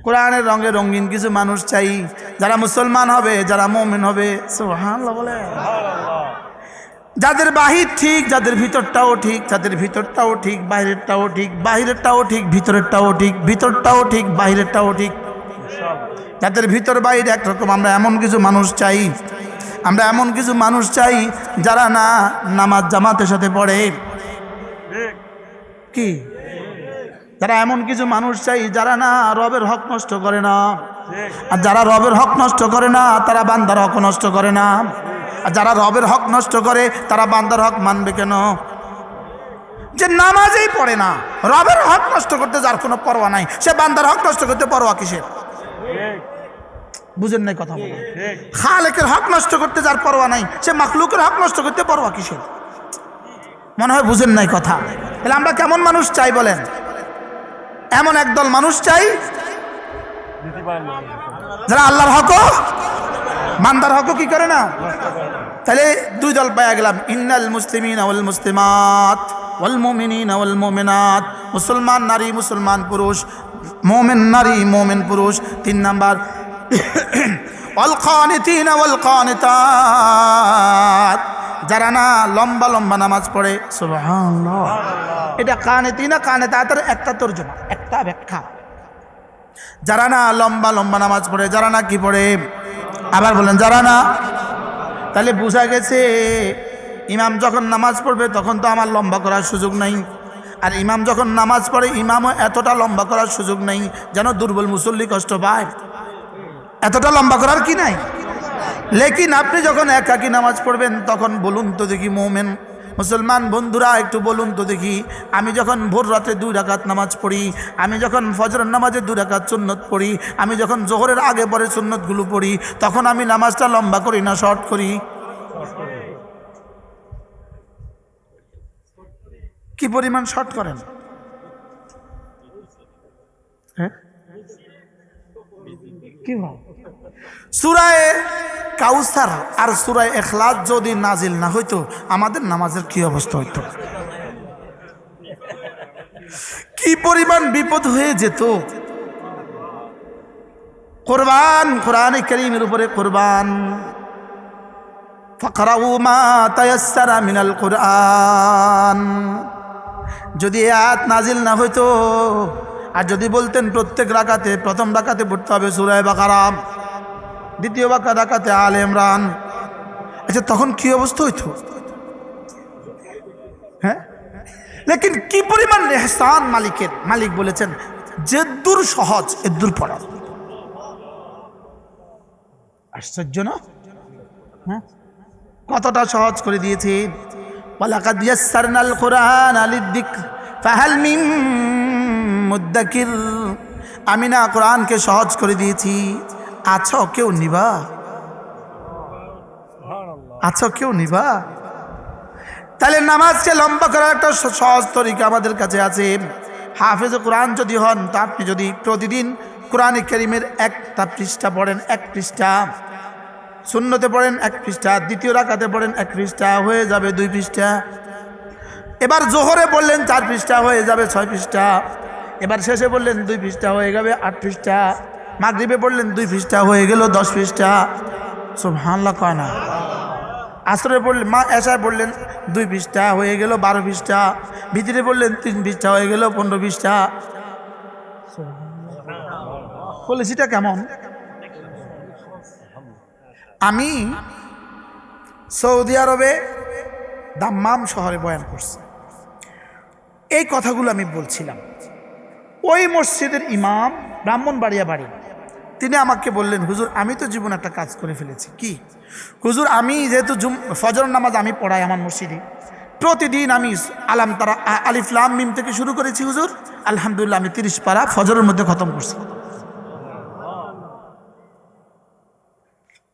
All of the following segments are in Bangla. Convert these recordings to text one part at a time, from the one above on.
কোরআনের রঙে রঙিন কিছু মানুষ চাই, যারা মুসলমান হবে, যারা মুমিন হবে। সুবহানাল্লাহ বলে। যাদের বাহির ঠিক, যাদের ভিতরটাও ঠিক, যাদের ভিতরটাও ঠিক, বাইরেরটাও ঠিক, বাহিরেরটাও ঠিক, ভিতরেরটাও ঠিক, ভিতরটাও ঠিক, বাহিরেরটাও ঠিক, যাদের ভিতর বাইরে একরকম। আমরা এমন কিছু মানুষ চাই, আমরা এমন কিছু মানুষ চাই যারা না নামাজ জামাতের সাথে পড়ে, কি যারা এমন কিছু মানুষ চাই যারা না রবের হক নষ্ট করে না। আর যারা রবের হক নষ্ট করে না তারা বান্দার হক নষ্ট করে না। আর যারা রবের হক নষ্ট করে তারা বান্দার হক মানবে কেন? যে নামাজেই পড়ে না, রবের হক নষ্ট করতে যার কোনো পরোয়া নাই, সে বান্দার হক নষ্ট করতে পরোয়া কিসের? বুঝেন নাই কথা বলেন। খালেকের হক নষ্ট করতে যার পরোয়া নাই, সে মাখলুকের হক নষ্ট করতে পরোয়া কিসের? মনে হয় বুঝেন নাই কথা। তাহলে আমরা কেমন মানুষ চাই বলেন? এমন একদল মানুষ চাই যারা আল্লাহর হক বান্দার হক কি করে না। তাহলে দুই দল পাওয়া গেলাম, ইন্নাল মুসলিমিনা ওয়াল মুসলিমাত ওয়াল মুমিনিনা ওয়াল মুমিনাত, মুসলমান নারী মুসলমান পুরুষ, মুমিন নারী মুমিন পুরুষ। 3 নাম্বার ওয়াল কানিতিনা ওয়াল কানিতাত, যারা না লম্বা লম্বা নামাজ পড়ে। সুবহানাল্লাহ। এটা কানিতিনা কানিতাতের একটা তর্জমা, একটা ব্যাখ্যা। যারা না লম্বা লম্বা নামাজ পড়ে, যারা না কি পড়ে? আবার বলেন, যারা না। তাহলে বোঝা গেছে ইমাম যখন নামাজ পড়বে তখন তো আমার লম্বা করার সুযোগ নাই। আর ইমাম যখন নামাজ পড়ে ইমামও এতটা লম্বা করার সুযোগ নেই যেন দুর্বল মুসল্লি কষ্ট পায়। এতটা লম্বা করার কি নাই। লেকিন আপনি যখন একাকী নামাজ পড়বেন তখন বলুন তো দেখি মোমেন মুসলমান বন্ধুরা, একটু বলুন তো দেখি, আমি যখন ভোর রাতে 2 রাকাত নামাজ পড়ি, আমি যখন ফজরের নামাজে 2 রাকাত সুন্নত পড়ি, আমি যখন জোহরের আগে পরে সুন্নতগুলো পড়ি, তখন আমি নামাজটা লম্বা করি না শর্ট করি? কি পরিমাণ শর্ট করেন? হ্যাঁ, কি ভাব? সূরায়ে কাউসার আর সূরায়ে ইখলাস যদি নাজিল না হইতো আমাদের নামাজের কি অবস্থা হইতো? কি পরিমাণ বিপদ হয়ে যেত। কুরবান, কোরআনে কারীমের উপরে কুরবান। ফাকরাউ মা তায়াসসারা মিনাল কুরআন। যদি আয়াত নাজিল না হইতো আর যদি বলতেন প্রত্যেক রাকাতে প্রথম রাকাতে পড়তে হবে সূরা বাকারা, দ্বিতীয় রাকাতে আলে ইমরান, আচ্ছা তখন কি অবস্থা হইতো? হ্যাঁ, লেকিন কি পরিমাণ ইহসান মালিকের। মালিক বলেছেন যে দূর সহজ এদূর পড়া। আশ্চর্য না? হ্যাঁ, কতটা সহজ করে দিয়েছে। ওয়ালাকাদ ইয়াসসারনাল কুরআনা লিযিকর ফাহাল মিন মুদ্দাকির। আমি না কোরআনকে সহজ করে দিয়েছি, আছো কেউ নিবা? আছো কেউ নিবা? তাহলে নামাজকে লম্বা করার একটা সহজ তরিকা আমাদের কাছে আছে। হাফেজ কোরআন যদি হন তা আপনি যদি প্রতিদিন কোরআনে কারীমের একটা পৃষ্ঠা পড়েন, 1 পৃষ্ঠা, সুন্নতে পড়েন 1 পৃষ্ঠা, দ্বিতীয় রাকাতে পড়েন 1 পৃষ্ঠা, হয়ে যাবে 2 পৃষ্ঠা। এবার জোহরে পড়লেন 4 পৃষ্ঠা, হয়ে যাবে 6 পৃষ্ঠা। এবার শেষে পড়লেন 2 পৃষ্ঠা, হয়ে যাবে 8 পৃষ্ঠা। মাগরিবে পড়লেন 2 পৃষ্ঠা, হয়ে গেল 10 পৃষ্ঠা। সুবহানাল্লাহ কয় না? আসরে পড়লেন, এশায় পড়লেন 2 পৃষ্ঠা, হয়ে গেল 12 পৃষ্ঠা। ভিতরে পড়লেন 3 পৃষ্ঠা, হয়ে গেল 15 পৃষ্ঠা। পলিসিটা কেমন? আমি সৌদি আরবে দাম্মাম শহরে বয়ান করছি, এই কথাগুলো আমি বলছিলাম। ওই মসজিদের ইমাম, ব্রাহ্মণবাড়িয়া বাড়ি, তিনি আমাকে বললেন, হুজুর আমি তো জীবনে একটা কাজ করে ফেলেছি। কি? হুজুর আমি যেহেতু ফজর নামাজ আমি পড়াই আমার মসজিদে, প্রতিদিন আমি আলাম তারা আলিফ লাম মিম থেকে শুরু করেছি হুজুর, আলহামদুলিল্লাহ আমি 30 পারা ফজরের মধ্যে খতম করছি।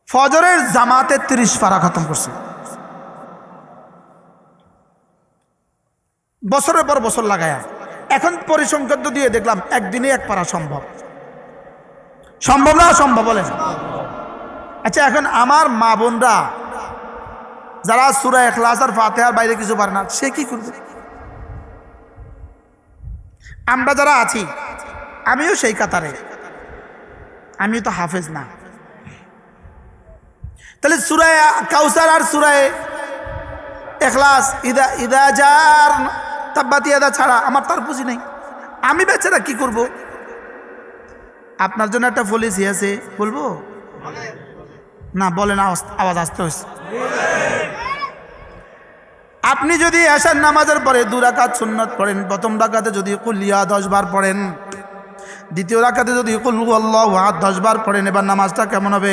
ফজরের জামাতে 30 পারা খতম করছি। বছরের পর বছর লাগায়া এখন পরিসংখ্যান দিয়ে দেখলাম একদিনে 1 পারা সম্ভব। সম্ভব না অসম্ভব বলেন? আচ্ছা এখন আমার মা বোনরা যারা সূরা ইখলাস আর ফাতিহার বাইরে কিছু পারে না, সে কি করবে? আমরা যারা আছি, আমিও সেই কাতারে, আমি তো হাফেজ না। তাহলে সূরায়ে কাউসার আর সূরায়ে ইখলাস ইদা জার তাব্বাত ইয়াদা ছাড়া আমার তার পুঁজি নেই। আমি বেচারা কি করব? আপনার জন্য একটা পলিসি আছে, বলবো না? বলেন, আওয়াজ আসতে হয়েছে। আপনি যদি এশার নামাজের পরে 2 রাকাত সুন্নত পড়েন, প্রথম রাকাতে যদি কুলিয়া 10 বার পড়েন, দ্বিতীয় রাকাতে যদি কুল হুয়াল্লাহু আহাদ 10 বার পড়েন, এবার নামাজটা কেমন হবে?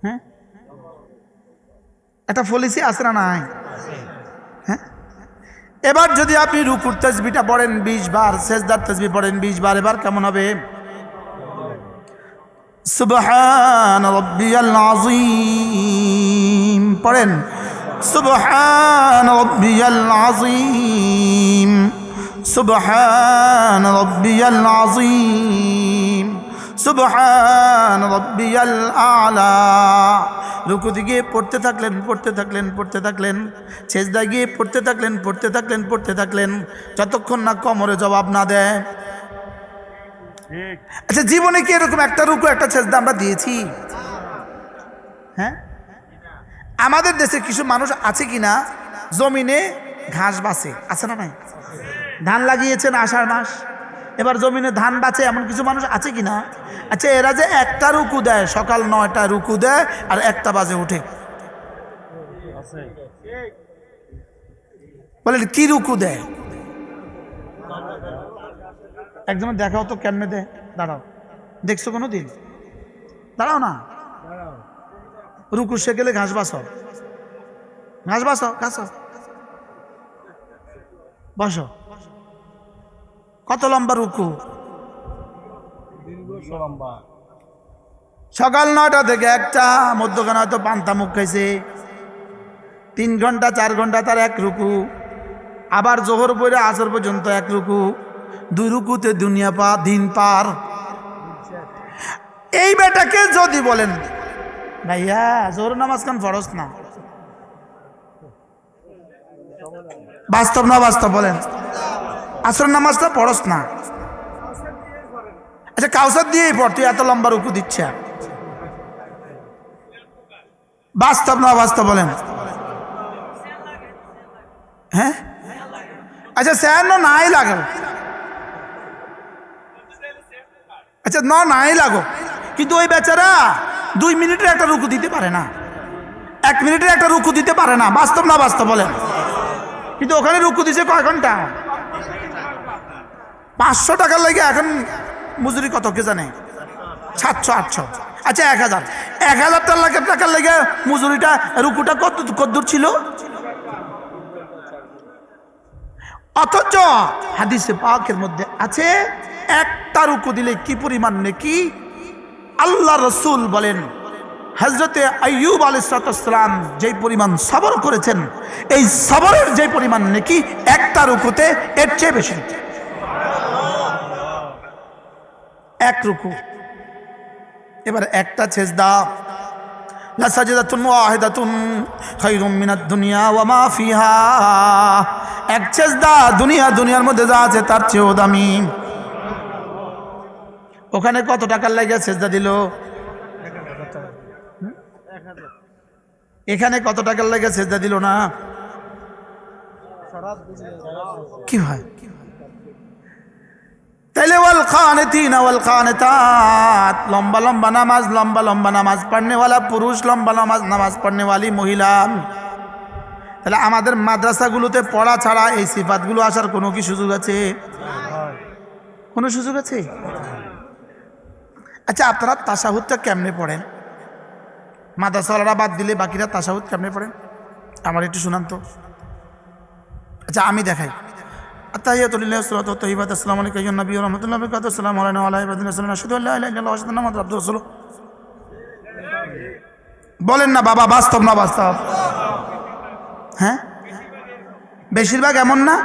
হ্যাঁ, একটা পলিসি আছে না নাই? হ্যাঁ, এবার যদি আপনি রুকুর তাসবিহটা পড়েন 20 বার, সেজদার তাসবিহ পড়েন 20 বার, এবার কেমন হবে? সুবহান রাব্বিয়াল আযীম পড়েন, সুবহান রাব্বিয়াল আযীম, সুবহান রাব্বিয়াল আযীম, সুবহান রাব্বিয়াল আ'লা। রুকুতে গিয়ে পড়তে থাকলেন, সেজদায় গিয়ে পড়তে থাকলেন, যতক্ষণ না কোমরে জবাব না দেয়। আচ্ছা, জীবনে কি এরকম একটা রুকু একটা সেজদা আমরা দিয়েছি? হ্যাঁ, আমাদের দেশে কিছু মানুষ আছে কিনা জমিনে ঘাস বাছে, আছে না নাই? ধান লাগিয়েছেন আষাঢ় মাস, এবার জমিনে ধান বাছে, এমন কিছু মানুষ আছে কিনা? আচ্ছা, এরা যে একটা রুকু দেয়, সকাল 9টায় রুকু দেয় আর 1টা বাজে উঠে, বলেন কি রুকু দেয়? একজন দেখাও তো কেমনে দেয়। দাঁড়াও, দেখছো কোনো দিন? দাঁড়াও না, রুকু সে গেলে ঘাস বাছো, বসো। কত লম্বা রুকু? সকাল 9টা থেকে 1টা, মধ্যখানে হয়তো পান্তা মুখ খাইছে, 3 ঘন্টা 4 ঘন্টা তার 1 রুকু, আবার জোহর পরে আসর পর্যন্ত 1 রুকু, 2 রুকুতে দুনিয়া দিন পার। এই বেটাকে যদি বলেন ভাইয়া জোহর নামাজ কান ফরজ না, বাস্তব না বাস্তব বলেন? আসর নামাজটা ফরজ না। আচ্ছা, কাউসার দিয়েই পড়, তুই এত লম্বা রুকু দিচ্ছে, বাস্তব না বাস্তব বলেন? হ্যাঁ, আচ্ছা স্যার নাই লাগো, আচ্ছা নাই লাগো, কিন্তু ওই বেচারা 2 মিনিটের একটা রুকু দিতে পারে না, 1 মিনিটের একটা রুকু দিতে পারে না, বাস্তব না বাস্তব বলেন? কিন্তু ওখানে রুকু দিছে কয় ঘন্টা? 500 টাকার লাগে এখন মজুরি কত কে জানে? 700 800। আচ্ছা 1000 টাকার লাগে মজুরিটা, রুকুটা কত দূর ছিল? অথচ হাদিসে পাকের মধ্যে আছে একটা রুকু দিলে কি পরিমাণ নেকি। আল্লাহ রসুল বলেন, হযরতে আইয়ুব আলাইহিস সালাম যেই পরিমাণ সবর করেছেন, এই সবরের যে পরিমাণ নেকি একটা রুকুতে এর চেয়ে বেশি। 1 রুকু, এবার একটা সেজদা, লা সাজদাতুন ওয়াহিদাতুন খায়রুম মিনাদ দুনিয়া ওয়া মা ফিহা। এক সেজদা দুনিয়ার মধ্যে যা আছে তার চেয়েও দামি। ওখানে কত টাকার লাগে সেজদা দিল? এখানে কত টাকার লাগে সেজদা দিল না? কি ভাই? তাইলে ওয়াল কানিতিনা ওয়াল কানিতাত, লম্বা লম্বা নামাজ পড়নেওয়ালা পুরুষ, লম্বা নামাজ পড়নেওয়ালি মহিলা। তাহলে আমাদের মাদ্রাসাগুলোতে পড়া ছাড়া এই সিফাতগুলো আসার কোনো কি সুযোগ আছে? কোনো সুযোগ আছে? আচ্ছা, আপনারা তাশাহুদটা কেমনে পড়েন? মাদ্রাসাওয়ালারা বাদ দিলে বাকিরা তাশাহুদ কেমনে পড়েন আমার একটু শুনান তো। আচ্ছা আমি দেখাই। আত্তাহিয়াতু লিল্লাহি ওয়াসসালাতু ওয়াত-তাইয়্যিবাতু, আসসালামু আলাইকা আইয়ুহান নাবিয়্যু ওয়া রাহমাতুল্লাহি ওয়া বারাকাতুহু, আসসালামু আলাইনা ওয়া আলা ইবাদিল্লাহি সালিহিন, আশহাদু আল্লা ইলাহা ইল্লাল্লাহু ওয়া আশহাদু আন্না মুহাম্মাদান আবদুহু ওয়া রাসূলুহু। বলেন না বাবা, বাস্তব না বাস্তব? হ্যাঁ, বেশিরভাগ এমন না?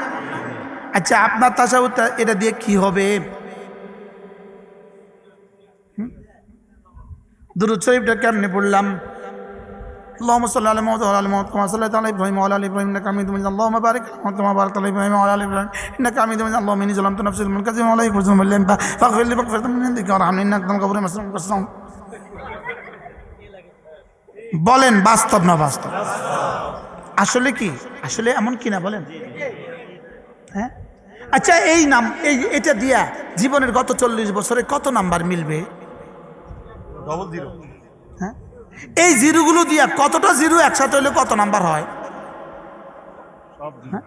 আচ্ছা, আপনার তাশাহুদটা এটা দিয়ে কি হবে? দুরূদ শরীফটা কেমনে পড়লাম? اللهم صل على محمد وعلى ال محمد كما صليت على ابراهيم وعلى ال ابراهيم انك حميد مجيد اللهم بارك على محمد كما باركت على ابراهيم وعلى ال ابراهيم انك حميد مجيد اللهم اني ظلمت نفسي ظلما كثيرا ولا يغفر الذنوب الا انت فاغفر لي مغفرة من عندك وارحمني انك انت الغفور الرحيم. বলেন বাস্তব না বাস্তব? আসলে কি, আসলে এমন কি না বলেন? হ্যাঁ, আচ্ছা এই নাম এটা দিয়া জীবনের গত 40 বছরে কত নাম্বার মিলবে? Double zero. হ্যাঁ, এই জিরোগুলো দিয়া কতটা জিরো একসাথে হলে কত নাম্বার হয়? সব হ্যাঁ?